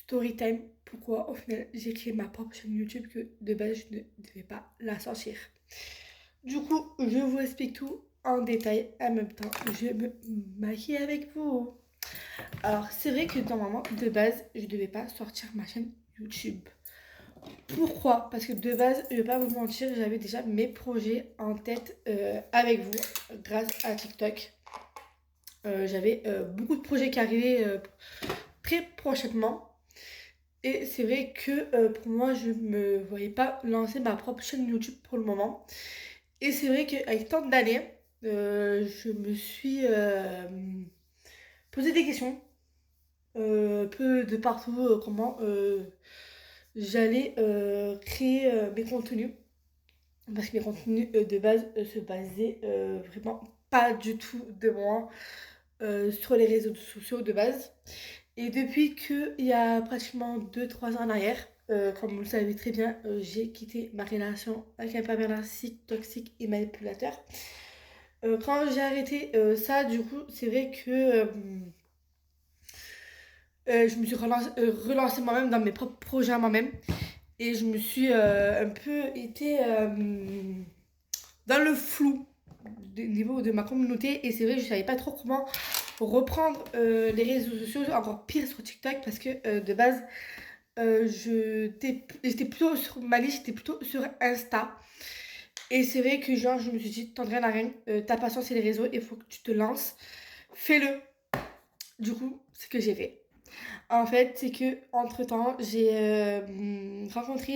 story time. Pourquoi au final j'ai créé ma propre chaîne YouTube que de base je ne devais pas la sortir. Du coup, je vous explique tout en détail. En même temps, je me maquille avec vous. Alors, c'est vrai que normalement, de base, je ne devais pas sortir ma chaîne YouTube. Pourquoi? Parce que de base, je ne vais pas vous mentir, j'avais déjà mes projets en tête avec vous grâce à TikTok. J'avais beaucoup de projets qui arrivaient très prochainement. Et c'est vrai que pour moi, je me voyais pas lancer ma propre chaîne YouTube pour le moment. Et c'est vrai qu'avec tant d'années, je me suis posé des questions, peu de partout, comment j'allais créer mes contenus. Parce que mes contenus de base se basaient vraiment pas du tout de moi sur les réseaux sociaux de base. Et depuis qu'il y a pratiquement 2 3 ans en arrière, comme vous le savez très bien, j'ai quitté ma relation avec un pervers narcissique, toxique et manipulateur. Quand j'ai arrêté ça, du coup, c'est vrai que je me suis relancée moi-même dans mes propres projets à moi-même. Et je me suis un peu été dans le flou au niveau de ma communauté. Et c'est vrai que je savais pas trop comment reprendre les réseaux sociaux, encore pire sur TikTok, parce que de base, j'étais plutôt sur ma liste, j'étais plutôt sur Insta. Et c'est vrai que genre, je me suis dit, t'en rien à rien, ta patience et les réseaux, il faut que tu te lances, fais-le. Du coup, c'est ce que j'ai fait. En fait, c'est que entre temps, j'ai rencontré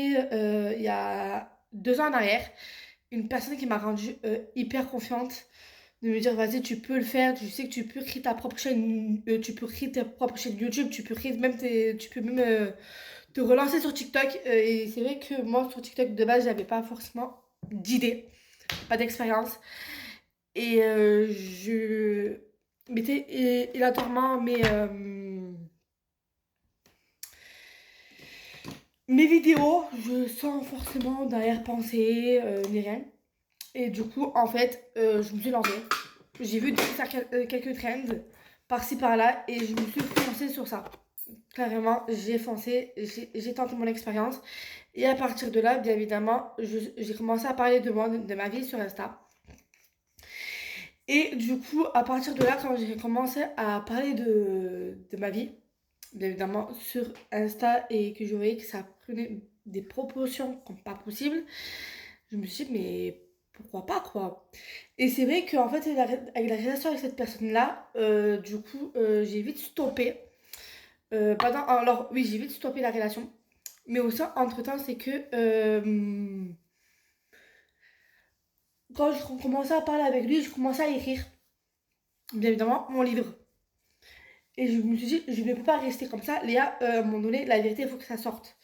il y a 2 ans en arrière une personne qui m'a rendue hyper confiante, de me dire vas-y tu peux le faire, tu sais que tu peux créer ta propre chaîne, tu peux créer ta propre chaîne YouTube, tu peux créer même tu peux même te relancer sur TikTok. Et c'est vrai que moi sur TikTok de base j'avais pas forcément d'idée, pas d'expérience. Et je mettais aléatoirement mes vidéos, je sens forcément d'arrière-pensée, ni rien. Et du coup, en fait, je me suis lancée. J'ai vu faire quelques trends par-ci par-là et je me suis lancée sur ça. Carrément, j'ai foncé, j'ai tenté mon expérience. Et à partir de là, bien évidemment, j'ai commencé à parler de moi, de ma vie sur Insta. Et du coup, à partir de là, quand j'ai commencé à parler de ma vie, bien évidemment, sur Insta et que je voyais que ça prenait des proportions comme pas possible, je me suis dit, mais pourquoi pas, quoi. Et c'est vrai qu'en fait, avec la relation avec cette personne-là, du coup, j'ai vite stoppé. Alors, oui, j'ai vite stoppé la relation. Mais aussi, entre-temps, c'est que quand je commençais à parler avec lui, je commençais à écrire, bien évidemment, mon livre. Et je me suis dit, je ne peux pas rester comme ça. Léa, à un moment donné, la vérité, il faut que ça sorte.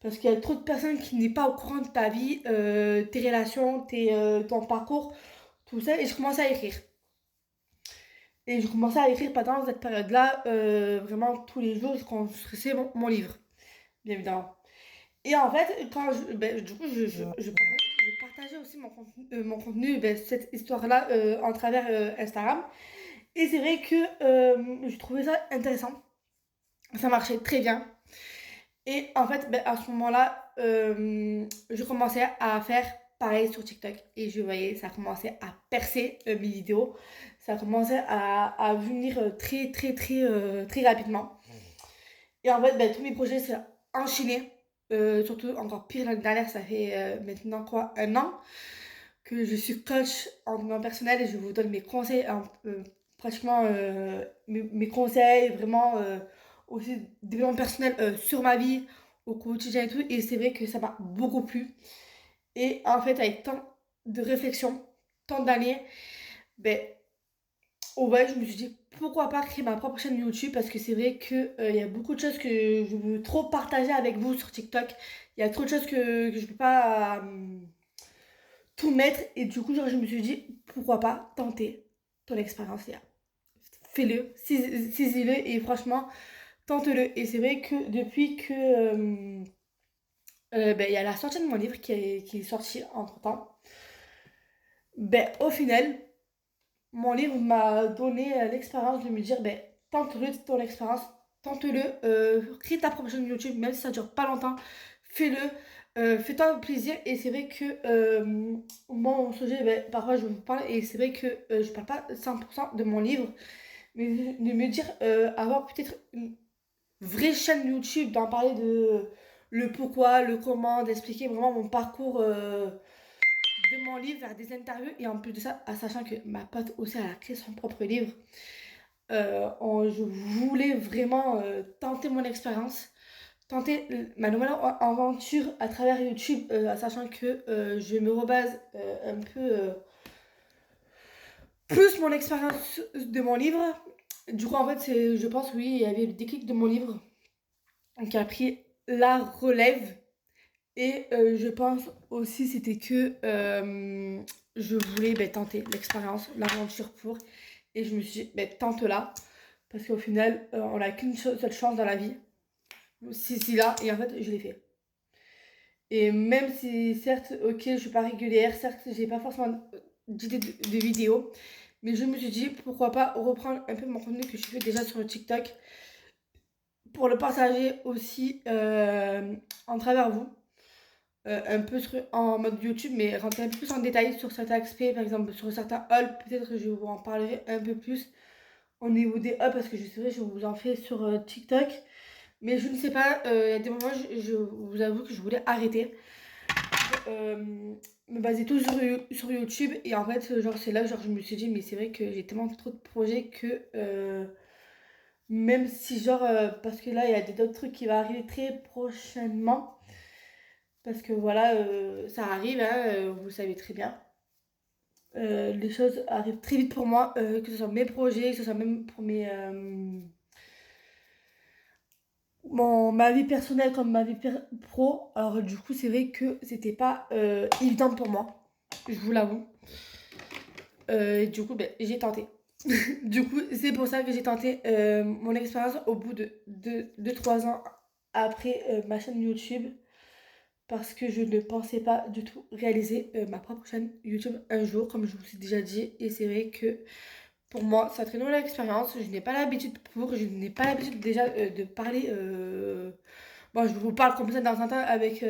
Parce qu'il y a trop de personnes qui n'est pas au courant de ta vie, tes relations, ton parcours, tout ça. Et je commençais à écrire. Et je commençais à écrire pendant cette période-là, vraiment tous les jours, je construisais mon livre, bien évidemment. Et en fait, du coup, je partageais aussi mon contenu cette histoire-là, en travers Instagram. Et c'est vrai que je trouvais ça intéressant. Ça marchait très bien. Et en fait, à ce moment-là, je commençais à faire pareil sur TikTok. Et je voyais, ça commençait à percer mes vidéos. Ça commençait à venir très, très, très, très rapidement. Et en fait, tous mes projets s'est enchaîné. Surtout encore pire l'année dernière, ça fait maintenant quoi, un an que je suis coach en développement personnel et je vous donne mes conseils, pratiquement mes conseils, vraiment aussi développement personnel sur ma vie au quotidien et tout. Et c'est vrai que ça m'a beaucoup plu. Et en fait, avec tant de réflexion, tant d'années, ben, ouais, je me suis dit pourquoi pas créer ma propre chaîne YouTube parce que c'est vrai que il y a beaucoup de choses que je veux trop partager avec vous sur TikTok. Il y a trop de choses que je peux pas tout mettre et du coup genre, je me suis dit pourquoi pas tenter ton expérience là. Fais-le, saisis-le et franchement tente-le. Et c'est vrai que depuis que il y a la sortie de mon livre qui est sorti entre temps, au final mon livre m'a donné l'expérience de me dire tente-le ton expérience, tente-le, crée ta propre chaîne YouTube, même si ça dure pas longtemps, fais-le, fais-toi plaisir. Et c'est vrai que moi, mon sujet, ben, parfois je vous parle, et c'est vrai que je parle pas 100% de mon livre, mais de me dire, avoir peut-être une vraie chaîne YouTube, d'en parler de le pourquoi, le comment, d'expliquer vraiment mon parcours de mon livre vers des interviews. Et en plus de ça, en sachant que ma pote aussi elle a créé son propre livre, je voulais vraiment tenter mon expérience, tenter ma nouvelle aventure à travers YouTube, sachant que je me rebase un peu plus mon expérience de mon livre. Du coup, en fait, je pense, oui, il y avait le déclic de mon livre qui a pris la relève. Et je pense aussi c'était que je voulais tenter l'expérience, l'aventure pour. Et je me suis dit, tente-la. Parce qu'au final, on n'a qu'une seule chance dans la vie. Si là, et en fait, je l'ai fait. Et même si, certes, ok, je suis pas régulière, certes, j'ai pas forcément d'idées de vidéos, mais je me suis dit, pourquoi pas reprendre un peu mon contenu que je fais déjà sur TikTok pour le partager aussi en travers vous. Un peu en mode YouTube, mais rentrer un peu plus en détail sur certains aspects, par exemple sur certains hauls, peut-être que je vous en parlerai un peu plus au niveau des hauls, parce que je sais, je vous en fais sur TikTok, mais je ne sais pas, il y a des moments, je vous avoue que je voulais arrêter, me baser tout sur YouTube, et en fait, genre, c'est là, genre, je me suis dit, mais c'est vrai que j'ai tellement trop de projets que, même si, genre, parce que là, il y a d'autres trucs qui vont arriver très prochainement, parce que voilà, ça arrive, hein, vous le savez très bien. Les choses arrivent très vite pour moi, que ce soit mes projets, que ce soit même pour ma vie personnelle comme ma vie pro. Alors du coup, c'est vrai que c'était pas évident pour moi, je vous l'avoue. Du coup, j'ai tenté. Du coup, c'est pour ça que j'ai tenté mon expérience au bout de 3 ans après ma chaîne YouTube. Parce que je ne pensais pas du tout réaliser ma propre chaîne YouTube un jour, comme je vous ai déjà dit. Et c'est vrai que pour moi, c'est une très nouvelle expérience. Je n'ai pas l'habitude je n'ai pas l'habitude déjà de parler. Bon, je vous parle comme ça dans un temps avec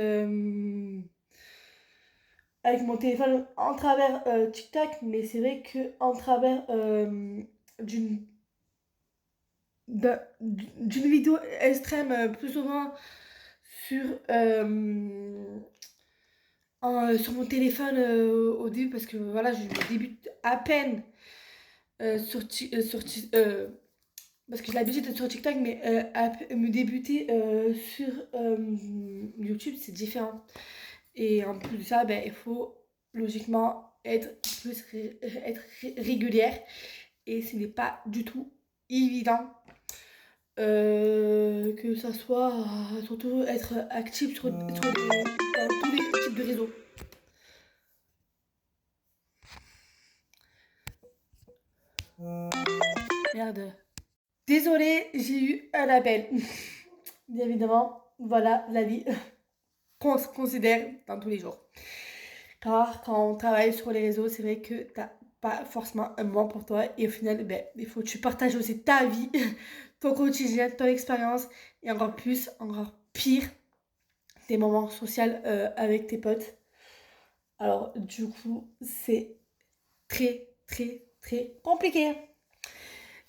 mon téléphone en travers TikTok, mais c'est vrai que en travers d'une d'une vidéo extrême, plus souvent sur sur mon téléphone au début, parce que voilà, je débute à peine parce que j'ai l'habitude d'être sur TikTok, mais me débuter sur YouTube, c'est différent. Et en plus de ça, il faut logiquement être régulière, et ce n'est pas du tout évident. Que ça soit surtout être actif dans tous les types de réseaux. Merde. Désolée, j'ai eu un appel. Bien évidemment, voilà la vie qu'on se considère dans tous les jours. Car quand on travaille sur les réseaux, c'est vrai que t'as pas forcément un moment pour toi. Et au final, il faut que tu partages aussi ta vie, ton quotidien, ton expérience. Et encore plus, encore pire, tes moments sociaux avec tes potes. Alors du coup, c'est très, très, très compliqué.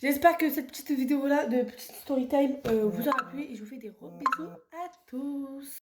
J'espère que cette petite vidéo là de petite story time vous aura plu, et je vous fais des gros bisous à tous.